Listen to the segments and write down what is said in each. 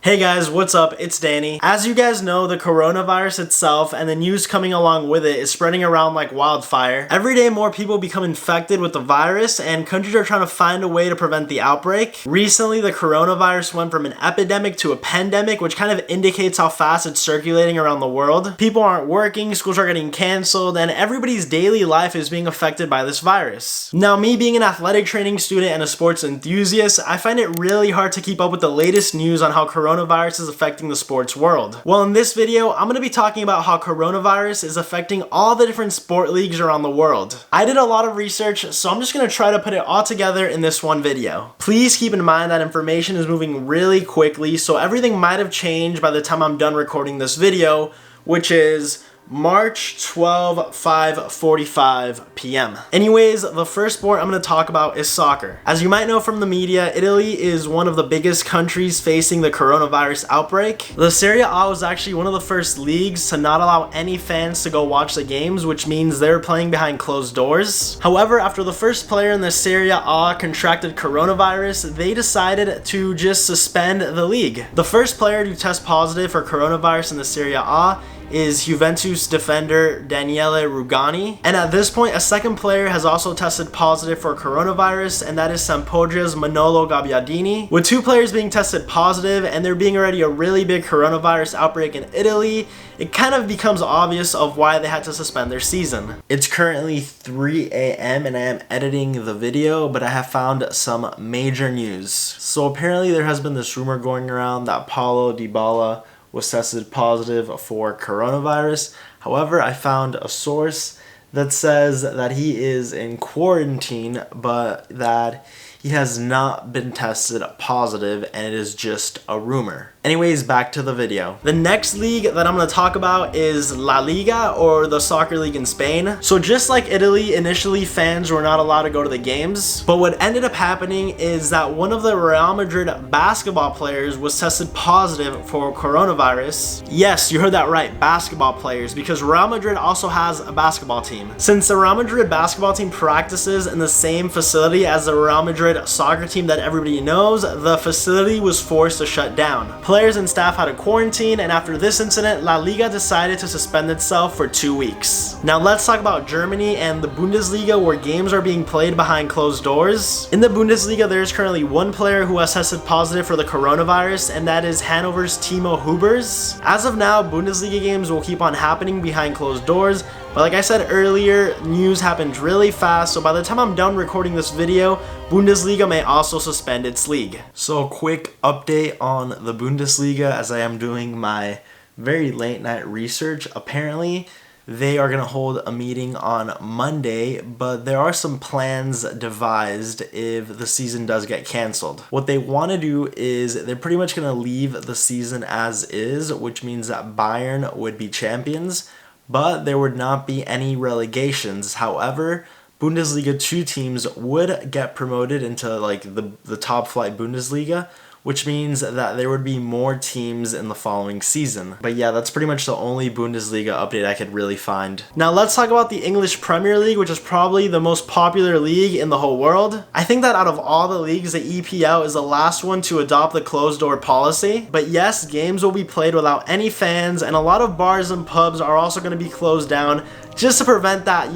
Hey guys, what's up? It's Danny. As you guys know, the coronavirus itself and the news coming along with it is spreading around like wildfire. Every day more people become infected with the virus and countries are trying to find a way to prevent the outbreak. Recently, the coronavirus went from an epidemic to a pandemic, which kind of indicates how fast it's circulating around the world. People aren't working, schools are getting canceled, and everybody's daily life is being affected by this virus. Now, me being an athletic training student and a sports enthusiast, I find it really hard to keep up with the latest news on how coronavirus is affecting the sports world. Well, in this video, I'm going to be talking about how coronavirus is affecting all the different sport leagues around the world. I did a lot of research, so I'm just going to try to put it all together in this one video. Please keep in mind that information is moving really quickly, so everything might have changed by the time I'm done recording this video, which is March 12, 5:45 p.m. Anyways, the first sport I'm going to talk about is soccer. As you might know from the media, Italy is one of the biggest countries facing the coronavirus outbreak. The Serie A was actually one of the first leagues to not allow any fans to go watch the games, which means they're playing behind closed doors. However, after the first player in the Serie A contracted coronavirus, they decided to just suspend the league. The first player to test positive for coronavirus in the Serie A is Juventus defender Daniele Rugani. And at this point, a second player has also tested positive for coronavirus, and that is Sampdoria's Manolo Gabbiadini. With two players being tested positive and there being already a really big coronavirus outbreak in Italy, it kind of becomes obvious of why they had to suspend their season. It's currently 3 a.m. and I am editing the video, but I have found some major news. So apparently there has been this rumor going around that Paulo Dybala was tested positive for coronavirus. However, I found a source that says that he is in quarantine, but that he has not been tested positive and it is just a rumor. Anyways, back to the video. The next league that I'm going to talk about is La Liga, or the soccer league in Spain. So just like Italy, initially fans were not allowed to go to the games, but what ended up happening is that one of the Real Madrid basketball players was tested positive for coronavirus. Yes, you heard that right, basketball players, because Real Madrid also has a basketball team. Since the Real Madrid basketball team practices in the same facility as the Real Madrid soccer team that everybody knows, the facility was forced to shut down. Players and staff had a quarantine, and after this incident, La Liga decided to suspend itself for 2 weeks. Now let's talk about Germany and the Bundesliga, where games are being played behind closed doors. In the Bundesliga, there's currently one player who has tested positive for the coronavirus, and that is Hannover's Timo Hubers. As of now, Bundesliga games will keep on happening behind closed doors, but like I said earlier, news happened really fast, so by the time I'm done recording this video, Bundesliga may also suspend its league. So a quick update on the Bundesliga as I am doing my very late night research. Apparently, they are going to hold a meeting on Monday, but there are some plans devised if the season does get canceled. What they want to do is they're pretty much going to leave the season as is, which means that Bayern would be champions, but there would not be any relegations. However, Bundesliga 2 teams would get promoted into like the top flight Bundesliga, which means that there would be more teams in the following season. But yeah, that's pretty much the only Bundesliga update I could really find. Now let's talk about the English Premier League, which is probably the most popular league in the whole world. I think that out of all the leagues, the EPL is the last one to adopt the closed door policy. But yes, games will be played without any fans, and a lot of bars and pubs are also going to be closed down just to prevent that,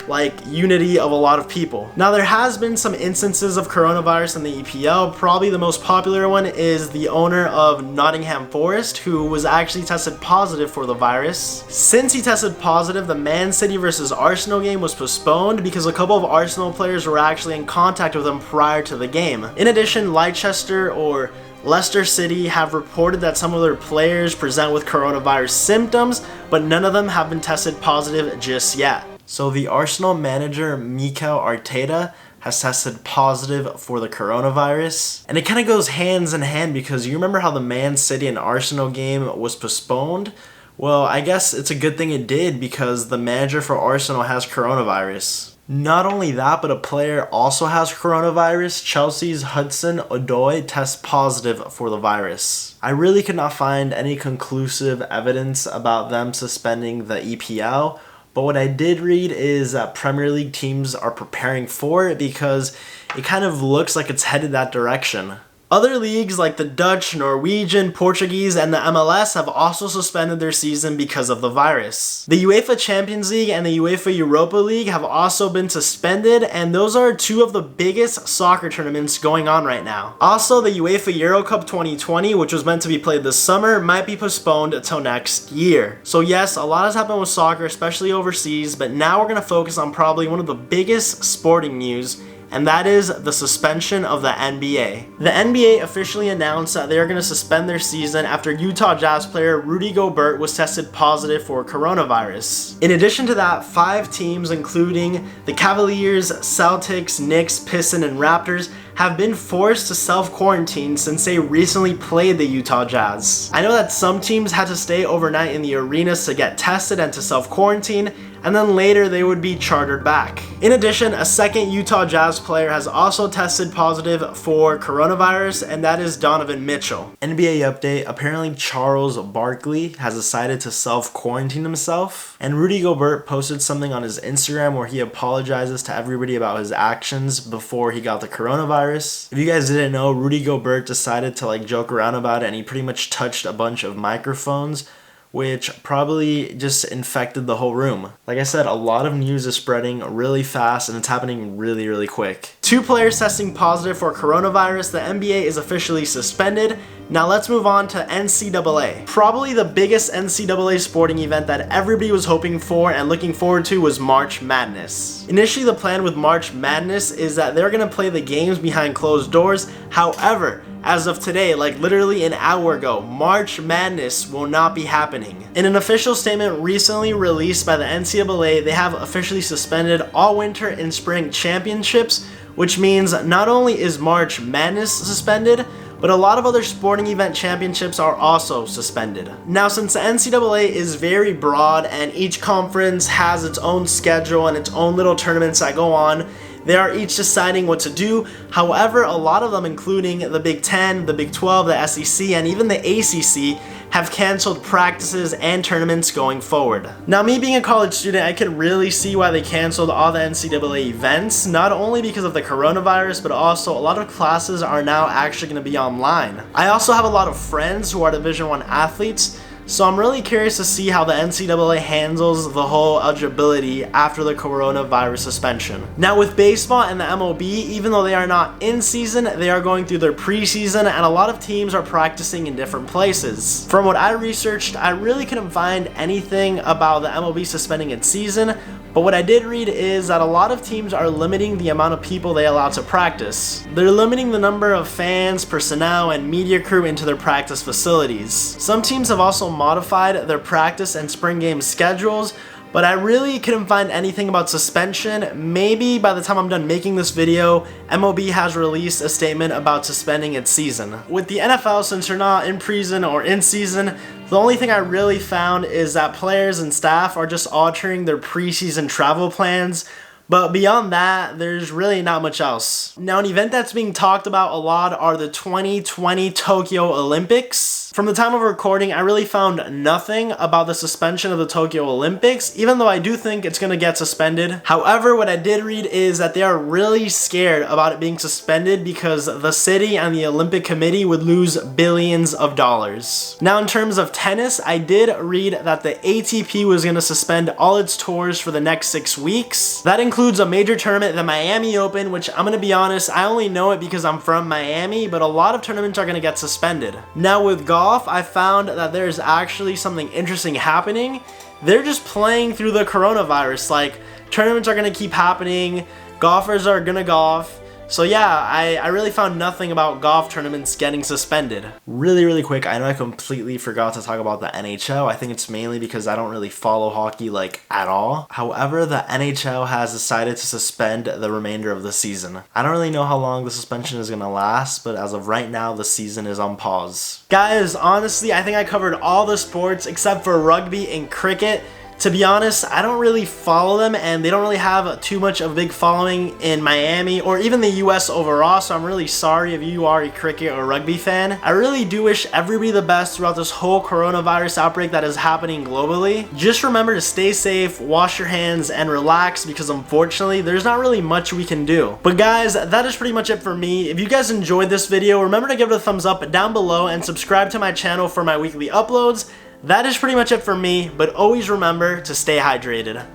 like unity of a lot of people. Now there has been some instances of coronavirus in the EPL. Probably the most popular one is the owner of Nottingham Forest, who was actually tested positive for the virus. Since he tested positive, the Man City versus Arsenal game was postponed because a couple of Arsenal players were actually in contact with him prior to the game. In addition, Leicester or Leicester City have reported that some of their players present with coronavirus symptoms, but none of them have been tested positive just yet. So the Arsenal manager Mikel Arteta has tested positive for the coronavirus. And it kind of goes hands in hand, because you remember how the Man City and Arsenal game was postponed? Well, I guess it's a good thing it did, because the manager for Arsenal has coronavirus. Not only that, but a player also has coronavirus. Chelsea's Hudson-Odoi tests positive for the virus. I really could not find any conclusive evidence about them suspending the EPL, but what I did read is that Premier League teams are preparing for it because it kind of looks like it's headed that direction. Other leagues like the Dutch, Norwegian, Portuguese, and the MLS have also suspended their season because of the virus. The UEFA Champions League and the UEFA Europa League have also been suspended, and those are two of the biggest soccer tournaments going on right now. Also, the UEFA Euro Cup 2020, which was meant to be played this summer, might be postponed until next year. So yes, a lot has happened with soccer, especially overseas, but now we're going to focus on probably one of the biggest sporting news, and that is the suspension of the NBA. The NBA officially announced that they are going to suspend their season after Utah Jazz player Rudy Gobert was tested positive for coronavirus. In addition to that, 5 teams, including the Cavaliers, Celtics, Knicks, Pistons, and Raptors, have been forced to self-quarantine since they recently played the Utah Jazz. I know that some teams had to stay overnight in the arenas to get tested and to self-quarantine, and then later they would be chartered back. In addition, a second Utah Jazz player has also tested positive for coronavirus, and that is Donovan Mitchell. NBA update, apparently Charles Barkley has decided to self-quarantine himself, and Rudy Gobert posted something on his Instagram where he apologizes to everybody about his actions before he got the coronavirus. If you guys didn't know, Rudy Gobert decided to joke around about it, and he pretty much touched a bunch of microphones, which probably just infected the whole room. Like I said, a lot of news is spreading really fast, and it's happening really, really quick. 2 players testing positive for coronavirus. The NBA is officially suspended. Now let's move on to NCAA. Probably the biggest NCAA sporting event that everybody was hoping for and looking forward to was March Madness. Initially, the plan with March Madness is that they're gonna play the games behind closed doors. However, as of today, literally an hour ago, March Madness will not be happening. In an official statement recently released by the NCAA, they have officially suspended all winter and spring championships, which means not only is March Madness suspended, but a lot of other sporting event championships are also suspended. Now, since the NCAA is very broad and each conference has its own schedule and its own little tournaments that go on, they are each deciding what to do. However, a lot of them, including the Big Ten, the Big 12, the SEC, and even the ACC, have canceled practices and tournaments going forward. Now, me being a college student, I can really see why they canceled all the NCAA events, not only because of the coronavirus, but also a lot of classes are now actually going to be online. I also have a lot of friends who are Division I athletes, so I'm really curious to see how the NCAA handles the whole eligibility after the coronavirus suspension. Now, with baseball and the MLB, even though they are not in season, they are going through their preseason, and a lot of teams are practicing in different places. From what I researched, I really couldn't find anything about the MLB suspending its season, but what I did read is that a lot of teams are limiting the amount of people they allow to practice. They're limiting the number of fans, personnel, and media crew into their practice facilities. Some teams have also modified their practice and spring game schedules, but I really couldn't find anything about suspension. Maybe by the time I'm done making this video, MLB has released a statement about suspending its season. With the NFL, since you're not in prison or in season, the only thing I really found is that players and staff are just altering their preseason travel plans. But beyond that, there's really not much else. Now, an event that's being talked about a lot are the 2020 Tokyo Olympics. From the time of recording, I really found nothing about the suspension of the Tokyo Olympics, even though I do think it's going to get suspended. However, what I did read is that they are really scared about it being suspended because the city and the Olympic Committee would lose billions of dollars. Now, in terms of tennis, I did read that the ATP was going to suspend all its tours for the next 6 weeks. That includes a major tournament, the Miami Open, which I'm going to be honest, I only know it because I'm from Miami, but a lot of tournaments are going to get suspended. Now, with golf, I found that there's actually something interesting happening. They're just playing through the coronavirus. Tournaments are going to keep happening, golfers are going to golf. So yeah, I really found nothing about golf tournaments getting suspended. Really quick, I know I completely forgot to talk about the NHL. I think it's mainly because I don't really follow hockey at all. However, the NHL has decided to suspend the remainder of the season. I don't really know how long the suspension is going to last, but as of right now, the season is on pause. Guys, honestly, I think I covered all the sports except for rugby and cricket. To be honest, I don't really follow them, and they don't really have too much of a big following in Miami or even the US overall, so I'm really sorry if you are a cricket or rugby fan. I really do wish everybody the best throughout this whole coronavirus outbreak that is happening globally. Just remember to stay safe, wash your hands, and relax, because unfortunately there's not really much we can do. But guys, that is pretty much it for me. If you guys enjoyed this video, remember to give it a thumbs up down below and subscribe to my channel for my weekly uploads. That is pretty much it for me, but always remember to stay hydrated.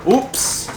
Oops.